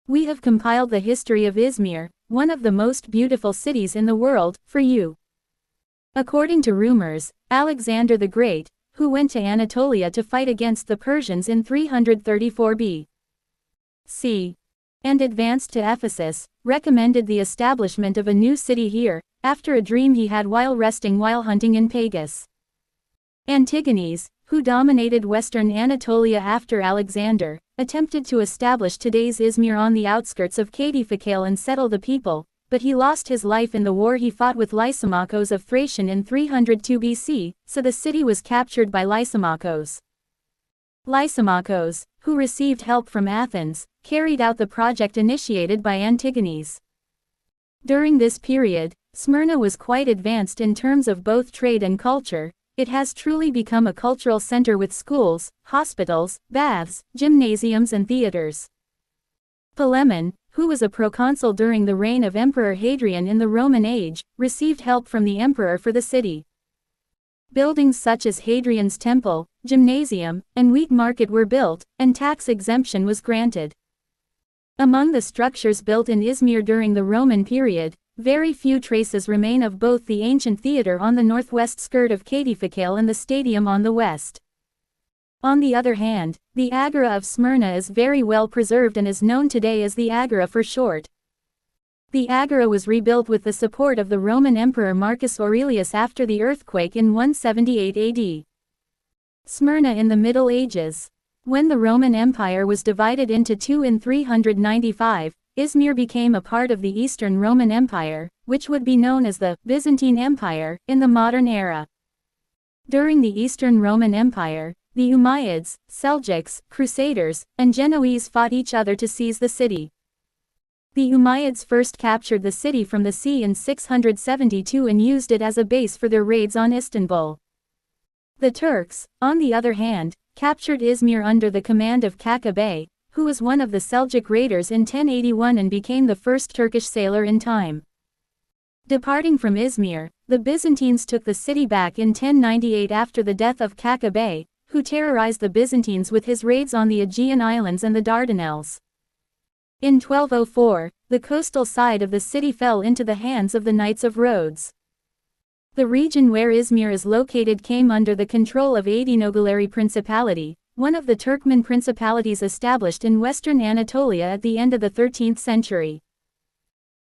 We have compiled the history of Izmir, one of the most beautiful cities in the world, for you. According to rumors, Alexander the Great, who went to Anatolia to fight against the Persians in 334 B.C. and advanced to Ephesus, recommended the establishment of a new city here, after a dream he had while resting while hunting in Pagus. Antigones, who dominated western Anatolia after Alexander, attempted to establish today's Izmir on the outskirts of Kadifakale and settle the people, but he lost his life in the war he fought with Lysimachos of Thracian in 302 BC, so the city was captured by Lysimachos. Lysimachos, who received help from Athens, carried out the project initiated by Antigones. During this period, Smyrna was quite advanced in terms of both trade and culture. It has truly become a cultural center with schools, hospitals, baths, gymnasiums and theaters. Palemon, who was a proconsul during the reign of Emperor Hadrian in the Roman age, received help from the emperor for the city. Buildings such as Hadrian's Temple, Gymnasium, and Wheat Market were built, and tax exemption was granted. Among the structures built in Izmir during the Roman period, very few traces remain of both the ancient theatre on the northwest skirt of Kadifakale and the stadium on the west. On the other hand, the Agora of Smyrna is very well preserved and is known today as the Agora for short. The Agora was rebuilt with the support of the Roman Emperor Marcus Aurelius after the earthquake in 178 AD. Smyrna in the Middle Ages. When the Roman Empire was divided into two in 395, Izmir became a part of the Eastern Roman Empire, which would be known as the Byzantine Empire in the modern era. During the Eastern Roman Empire, the Umayyads, Seljuks, Crusaders, and Genoese fought each other to seize the city. The Umayyads first captured the city from the sea in 672 and used it as a base for their raids on Istanbul. The Turks, on the other hand, captured Izmir under the command of Kaka Bey, who was one of the Seljuk raiders in 1081 and became the first Turkish sailor in time. Departing from Izmir, the Byzantines took the city back in 1098 after the death of Kaka Bey, who terrorized the Byzantines with his raids on the Aegean Islands and the Dardanelles. In 1204, the coastal side of the city fell into the hands of the Knights of Rhodes. The region where Izmir is located came under the control of Adinogulari Principality, one of the Turkmen principalities established in western Anatolia at the end of the 13th century.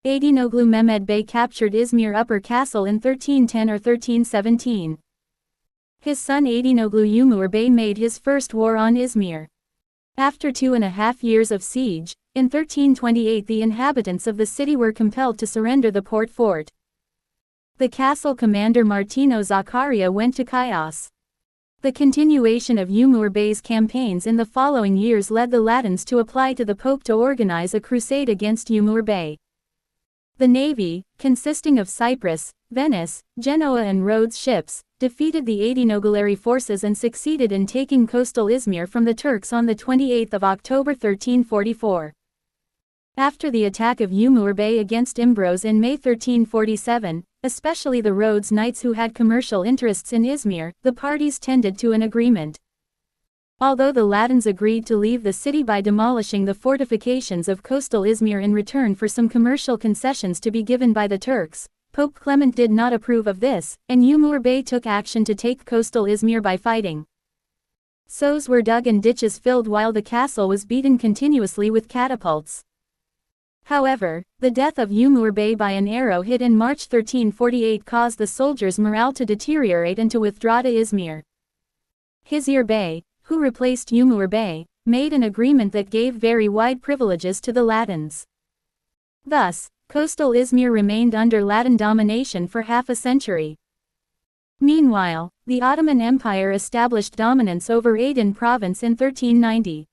Adinoglu Mehmed Bey captured Izmir Upper Castle in 1310 or 1317. His son Adinoglu Umur Bey made his first war on Izmir. After 2.5 years of siege, in 1328 the inhabitants of the city were compelled to surrender the port fort. The castle commander Martino Zaccaria went to Chios. The continuation of Umur Bey's campaigns in the following years led the Latins to apply to the Pope to organize a crusade against Umur Bey. The navy, consisting of Cyprus, Venice, Genoa and Rhodes ships, defeated the Adinogulari forces and succeeded in taking coastal Izmir from the Turks on 28 October 1344. After the attack of Umur Bey against Imbros in May 1347, especially the Rhodes Knights who had commercial interests in Izmir, the parties tended to an agreement. Although the Latins agreed to leave the city by demolishing the fortifications of coastal Izmir in return for some commercial concessions to be given by the Turks, Pope Clement did not approve of this, and Umur Bey took action to take coastal Izmir by fighting. Sews were dug and ditches filled while the castle was beaten continuously with catapults. However, the death of Umur Bey by an arrow hit in March 1348 caused the soldiers' morale to deteriorate and to withdraw to Izmir. Hizir Bey, who replaced Umur Bey, made an agreement that gave very wide privileges to the Latins. Thus, coastal Izmir remained under Latin domination for half a century. Meanwhile, the Ottoman Empire established dominance over Aydın province in 1390.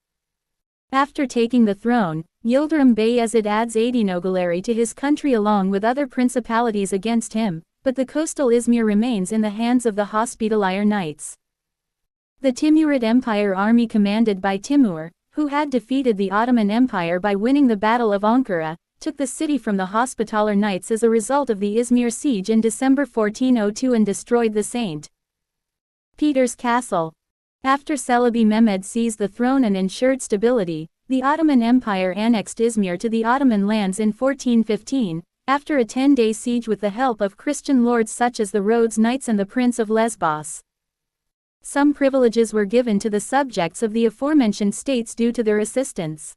After taking the throne, Yildirim Bayezid adds Adinogulari to his country along with other principalities against him, but the coastal Izmir remains in the hands of the Hospitalier Knights. The Timurid Empire army commanded by Timur, who had defeated the Ottoman Empire by winning the Battle of Ankara, took the city from the Hospitaller Knights as a result of the Izmir siege in December 1402 and destroyed the St. Peter's Castle. After Celebi Mehmed seized the throne and ensured stability, The Ottoman Empire annexed Izmir to the Ottoman lands in 1415, after a 10-day siege with the help of Christian lords such as the Rhodes Knights and the Prince of Lesbos. Some privileges were given to the subjects of the aforementioned states due to their assistance.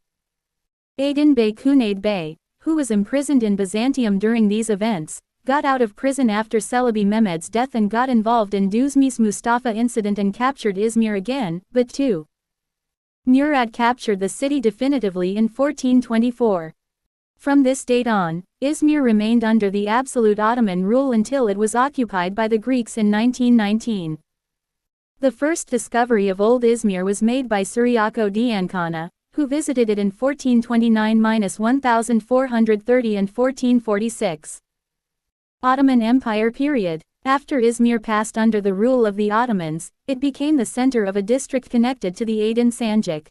Aydin Bey Cunayd Bey, who was imprisoned in Byzantium during these events, got out of prison after Celebi Mehmed's death and got involved in Düzmis Mustafa incident and captured Izmir again, but too. Murad captured the city definitively in 1424. From this date on, Izmir remained under the absolute Ottoman rule until it was occupied by the Greeks in 1919. The first discovery of Old Izmir was made by Suryako Diankana, who visited it in 1429–1430 and 1446. Ottoman Empire period. After Izmir passed under the rule of the Ottomans, it became the center of a district connected to the Aydin Sanjak.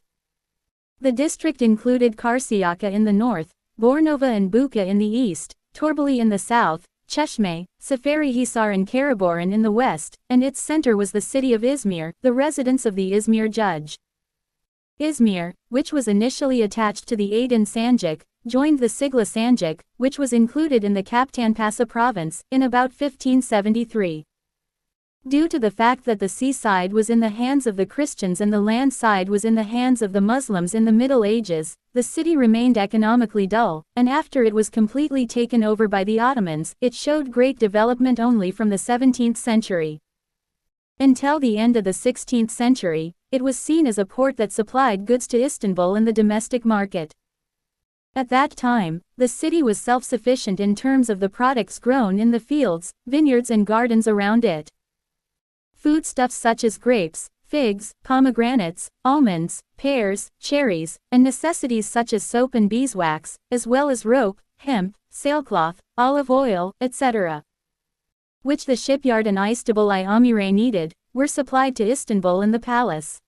The district included Karşıyaka in the north, Bornova and Buca in the east, Torbali in the south, Çeşme, Seferihisar and Karaboran in the west, and its center was the city of Izmir, the residence of the Izmir judge. Izmir, which was initially attached to the Aydin Sanjak, joined the Sigla Sanjak, which was included in the Kaptanpasa province, in about 1573. Due to the fact that the sea side was in the hands of the Christians and the land side was in the hands of the Muslims in the Middle Ages, the city remained economically dull, and after it was completely taken over by the Ottomans, it showed great development only from the 17th century. Until the end of the 16th century, it was seen as a port that supplied goods to Istanbul in the domestic market. At that time, the city was self-sufficient in terms of the products grown in the fields, vineyards and gardens around it. Foodstuffs such as grapes, figs, pomegranates, almonds, pears, cherries, and necessities such as soap and beeswax, as well as rope, hemp, sailcloth, olive oil, etc., which the shipyard and İstanbul Amire needed, were supplied to Istanbul in the palace.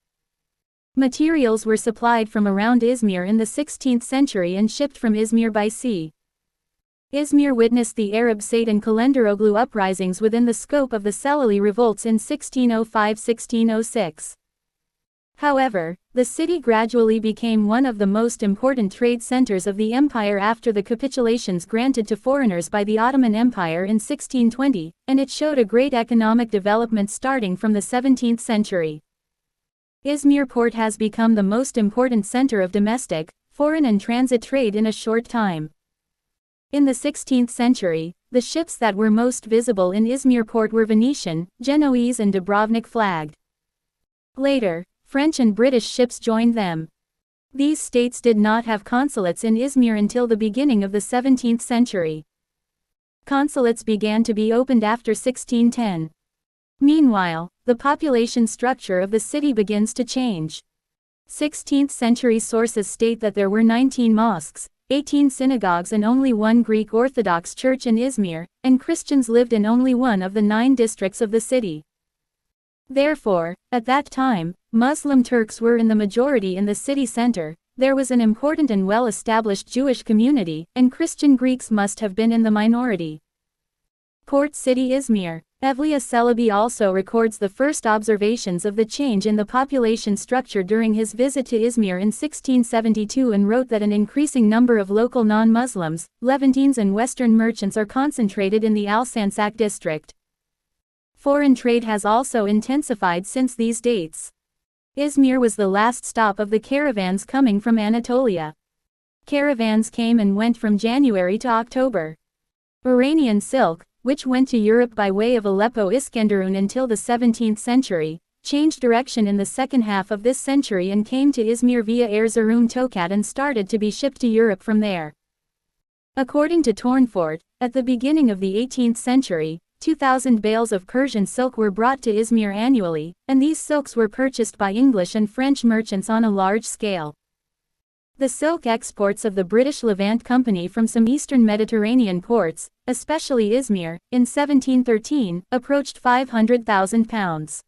Materials were supplied from around Izmir in the 16th century and shipped from Izmir by sea. Izmir witnessed the Arab Said and Kalenderoglu uprisings within the scope of the Selali revolts in 1605–1606. However, the city gradually became one of the most important trade centers of the empire after the capitulations granted to foreigners by the Ottoman Empire in 1620, and it showed a great economic development starting from the 17th century. Izmir port has become the most important center of domestic, foreign and transit trade in a short time. In the 16th century, the ships that were most visible in Izmir port were Venetian, Genoese and Dubrovnik flagged. Later, French and British ships joined them. These states did not have consulates in Izmir until the beginning of the 17th century. Consulates began to be opened after 1610. Meanwhile, the population structure of the city begins to change. 16th century sources state that there were 19 mosques, 18 synagogues and only one Greek Orthodox church in Izmir, and Christians lived in only one of the 9 districts of the city. Therefore, at that time, Muslim Turks were in the majority in the city center, there was an important and well-established Jewish community, and Christian Greeks must have been in the minority. Port City Izmir. Evliya Çelebi also records the first observations of the change in the population structure during his visit to Izmir in 1672 and wrote that an increasing number of local non-Muslims, Levantines and Western merchants are concentrated in the Alsancak district. Foreign trade has also intensified since these dates. Izmir was the last stop of the caravans coming from Anatolia. Caravans came and went from January to October. Iranian silk, which went to Europe by way of Aleppo Iskenderun until the 17th century, changed direction in the second half of this century and came to Izmir via Erzurum Tokat and started to be shipped to Europe from there. According to Tournefort, at the beginning of the 18th century, 2,000 bales of Persian silk were brought to Izmir annually, and these silks were purchased by English and French merchants on a large scale. The silk exports of the British Levant Company from some eastern Mediterranean ports, especially Izmir, in 1713, approached £500,000.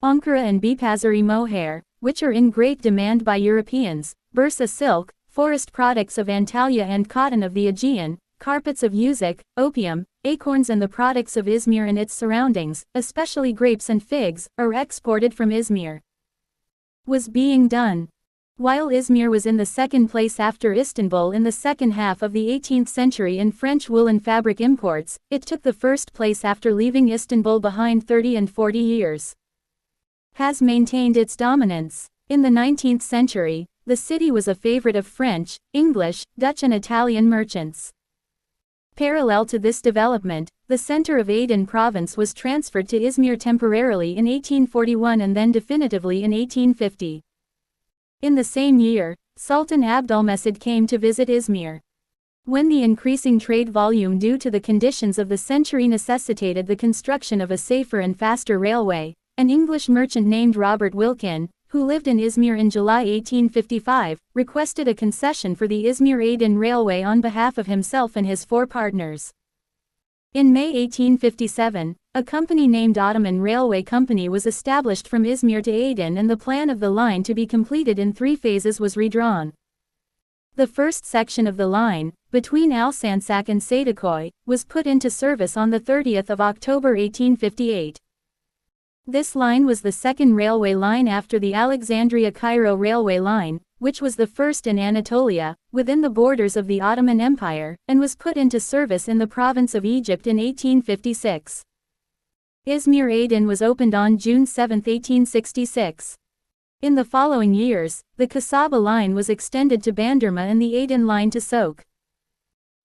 Ankara and Bipazari mohair, which are in great demand by Europeans, Bursa silk, forest products of Antalya and cotton of the Aegean, carpets of Uzuk, opium, acorns and the products of Izmir and its surroundings, especially grapes and figs, are exported from Izmir. Was being done. While Izmir was in the second place after Istanbul in the second half of the 18th century in French woolen fabric imports, it took the first place after leaving Istanbul behind 30 and 40 years. Has maintained its dominance. In the 19th century, the city was a favorite of French, English, Dutch and Italian merchants. Parallel to this development, the center of Aydın province was transferred to Izmir temporarily in 1841 and then definitively in 1850. In the same year, Sultan Abdülmecid came to visit Izmir. When the increasing trade volume due to the conditions of the century necessitated the construction of a safer and faster railway, an English merchant named Robert Wilkin, who lived in Izmir in July 1855, requested a concession for the Izmir-Aydın Railway on behalf of himself and his 4 partners. In May 1857, a company named Ottoman Railway Company was established from Izmir to Aydın, and the plan of the line to be completed in 3 phases was redrawn. The first section of the line, between Alsancak and Seydiköy, was put into service on 30 October 1858. This line was the second railway line after the Alexandria-Cairo railway line, which was the first in Anatolia, within the borders of the Ottoman Empire, and was put into service in the province of Egypt in 1856. Izmir-Aydın was opened on June 7, 1866. In the following years, the Kasaba line was extended to Bandırma and the Aydın line to Sok.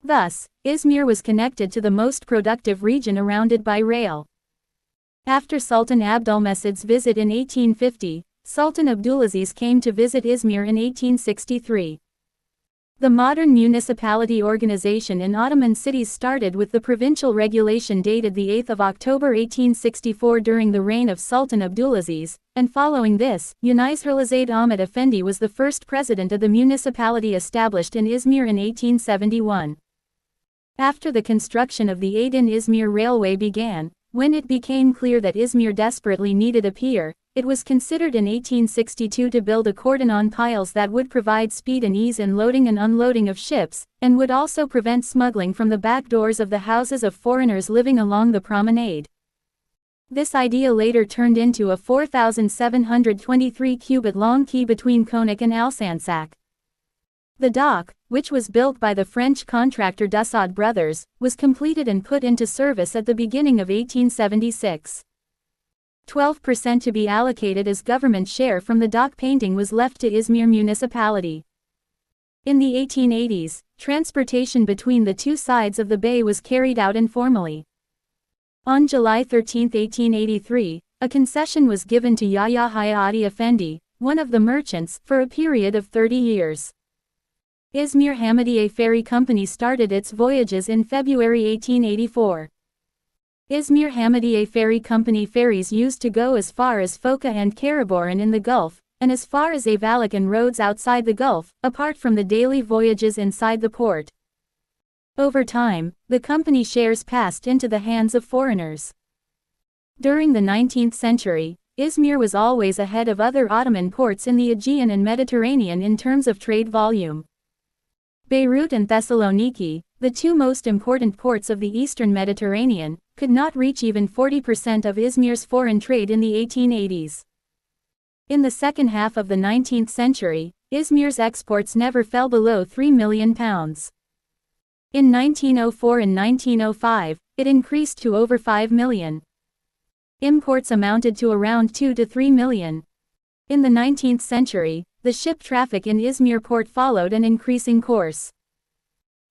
Thus, Izmir was connected to the most productive region around it by rail. After Sultan Abdülmecid's visit in 1850, Sultan Abdulaziz came to visit Izmir in 1863. The modern municipality organization in Ottoman cities started with the provincial regulation dated 8 October 1864 during the reign of Sultan Abdulaziz, and following this, Yunizherlizade Ahmet Efendi was the first president of the municipality established in Izmir in 1871. After the construction of the Aydın-Izmir Railway began, when it became clear that Izmir desperately needed a pier, it was considered in 1862 to build a cordon on piles that would provide speed and ease in loading and unloading of ships, and would also prevent smuggling from the back doors of the houses of foreigners living along the promenade. This idea later turned into a 4,723 cubit long quay between Konak and Alsancak. The dock, which was built by the French contractor Dassault Brothers, was completed and put into service at the beginning of 1876. 12% to be allocated as government share from the dock painting was left to Izmir municipality. In the 1880s, transportation between the two sides of the bay was carried out informally. On July 13, 1883, a concession was given to Yahya Hayati Efendi, one of the merchants, for a period of 30 years. Izmir Hamidiye Ferry Company started its voyages in February 1884. Izmir Hamidiye Ferry Company ferries used to go as far as Foça and Karaboran in the Gulf, and as far as Ayvalık and roads outside the Gulf, apart from the daily voyages inside the port. Over time, the company shares passed into the hands of foreigners. During the 19th century, Izmir was always ahead of other Ottoman ports in the Aegean and Mediterranean in terms of trade volume. Beirut and Thessaloniki, the 2 most important ports of the eastern Mediterranean, could not reach even 40% of Izmir's foreign trade in the 1880s. In the second half of the 19th century, Izmir's exports never fell below £3 million. In 1904 and 1905, it increased to over 5 million. Imports amounted to around 2 to 3 million. In the 19th century, the ship traffic in Izmir port followed an increasing course.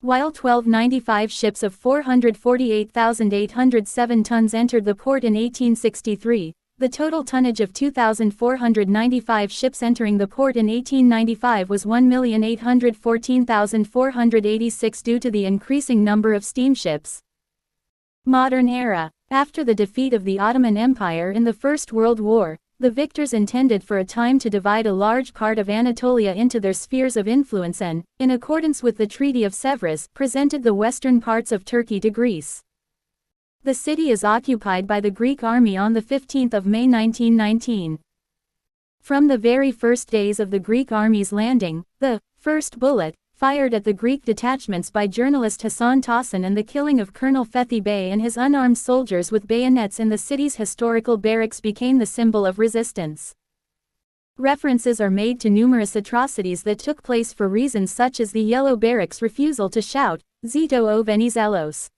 While 1295 ships of 448,807 tons entered the port in 1863, the total tonnage of 2,495 ships entering the port in 1895 was 1,814,486 due to the increasing number of steamships. Modern era. After the defeat of the Ottoman Empire in the First World War, the victors intended for a time to divide a large part of Anatolia into their spheres of influence and, in accordance with the Treaty of Sèvres, presented the western parts of Turkey to Greece. The city is occupied by the Greek army on 15 May 1919. From the very first days of the Greek army's landing, the first bullet, fired at the Greek detachments by journalist Hasan Tahsin and the killing of Colonel Fethi Bey and his unarmed soldiers with bayonets in the city's historical barracks became the symbol of resistance. references are made to numerous atrocities that took place for reasons such as the Yellow Barracks' refusal to shout, Zito o Venizelos.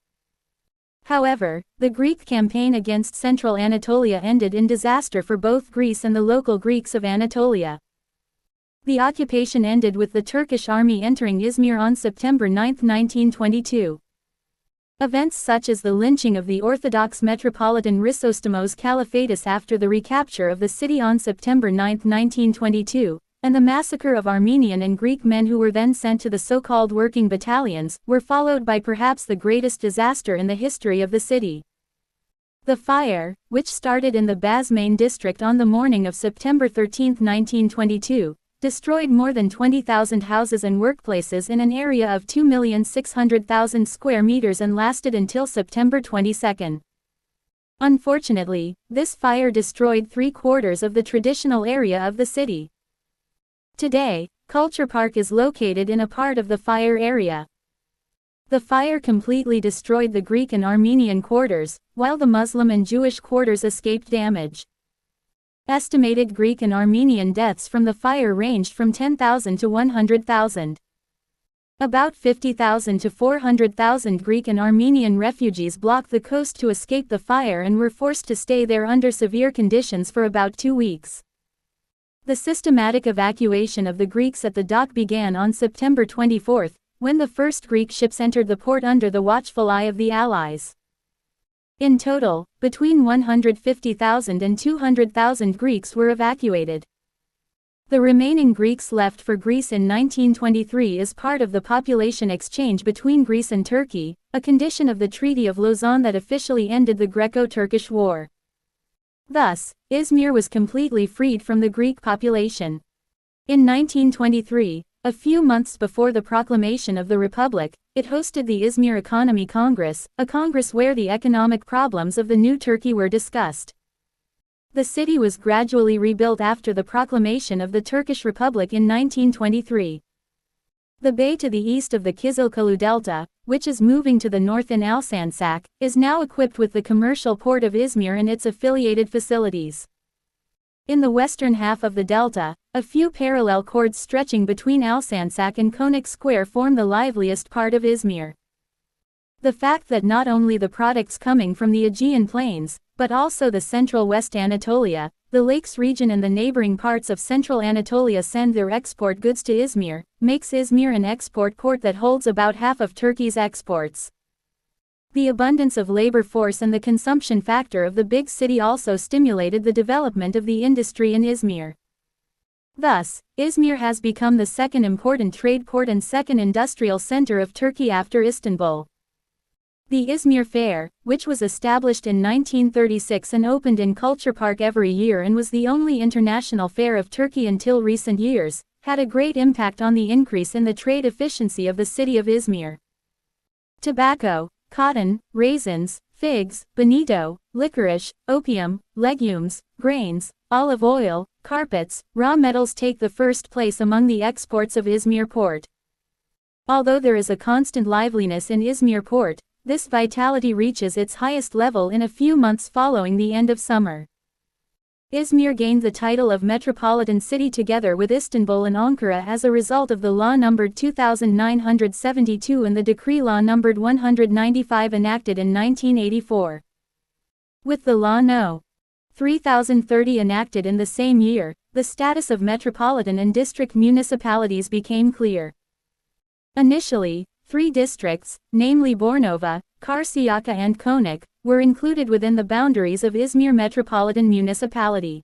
However, the Greek campaign against central Anatolia ended in disaster for both Greece and the local Greeks of Anatolia. The occupation ended with the Turkish army entering Izmir on September 9, 1922. Events such as the lynching of the Orthodox Metropolitan Chrysostomos Kallifatis after the recapture of the city on September 9, 1922, and the massacre of Armenian and Greek men who were then sent to the so-called working battalions, were followed by perhaps the greatest disaster in the history of the city. The fire, which started in the Basmane district on the morning of September 13, 1922, destroyed more than 20,000 houses and workplaces in an area of 2,600,000 square meters and lasted until September 22. Unfortunately, this fire destroyed 3/4 of the traditional area of the city. Today, Culture Park is located in a part of the fire area. The fire completely destroyed the Greek and Armenian quarters, while the Muslim and Jewish quarters escaped damage. Estimated Greek and Armenian deaths from the fire ranged from 10,000 to 100,000. About 50,000 to 400,000 Greek and Armenian refugees blocked the coast to escape the fire and were forced to stay there under severe conditions for about 2 weeks. The systematic evacuation of the Greeks at the dock began on September 24, when the first Greek ships entered the port under the watchful eye of the Allies. In total, between 150,000 and 200,000 Greeks were evacuated. The remaining Greeks left for Greece in 1923 as part of the population exchange between Greece and Turkey, a condition of the Treaty of Lausanne that officially ended the Greco-Turkish War. Thus, Izmir was completely freed from the Greek population. In 1923, a few months before the proclamation of the Republic, it hosted the Izmir Economy Congress, a congress where the economic problems of the new Turkey were discussed. The city was gradually rebuilt after the proclamation of the Turkish Republic in 1923. The bay to the east of the Kızılkulu Delta, which is moving to the north in Alsancak, is now equipped with the commercial port of Izmir and its affiliated facilities. In the western half of the delta, a few parallel chords stretching between Alsancak and Konak Square form the liveliest part of Izmir. The fact that not only the products coming from the Aegean Plains, but also the central West Anatolia, the Lakes region and the neighboring parts of central Anatolia send their export goods to Izmir, makes Izmir an export port that holds about half of Turkey's exports. The abundance of labor force and the consumption factor of the big city also stimulated the development of the industry in Izmir. Thus, Izmir has become the second important trade port and second industrial center of Turkey after Istanbul. The Izmir Fair, which was established in 1936 and opened in Culture Park every year and was the only international fair of Turkey until recent years, had a great impact on the increase in the trade efficiency of the city of Izmir. Tobacco, cotton, raisins, figs, bonito, licorice, opium, legumes, grains, olive oil, carpets, raw metals take the first place among the exports of Izmir port. Although there is a constant liveliness in Izmir port, this vitality reaches its highest level in a few months following the end of summer. Izmir gained the title of metropolitan city together with Istanbul and Ankara as a result of the law numbered 2972 and the decree law numbered 195 enacted in 1984. With the law No. 3030 enacted in the same year, the status of metropolitan and district municipalities became clear. Initially, 3 districts, namely Bornova, Karşıyaka and Konak, were included within the boundaries of Izmir Metropolitan Municipality.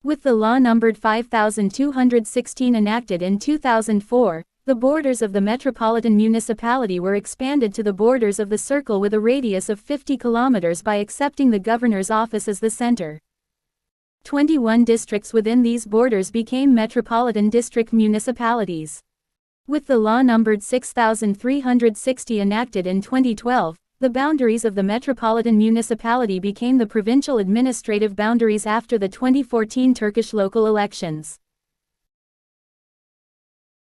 With the law numbered 5216 enacted in 2004, the borders of the Metropolitan Municipality were expanded to the borders of the circle with a radius of 50 kilometers by accepting the governor's office as the center. 21 districts within these borders became metropolitan district municipalities. With the law numbered 6360 enacted in 2012, the boundaries of the metropolitan municipality became the provincial administrative boundaries after the 2014 Turkish local elections.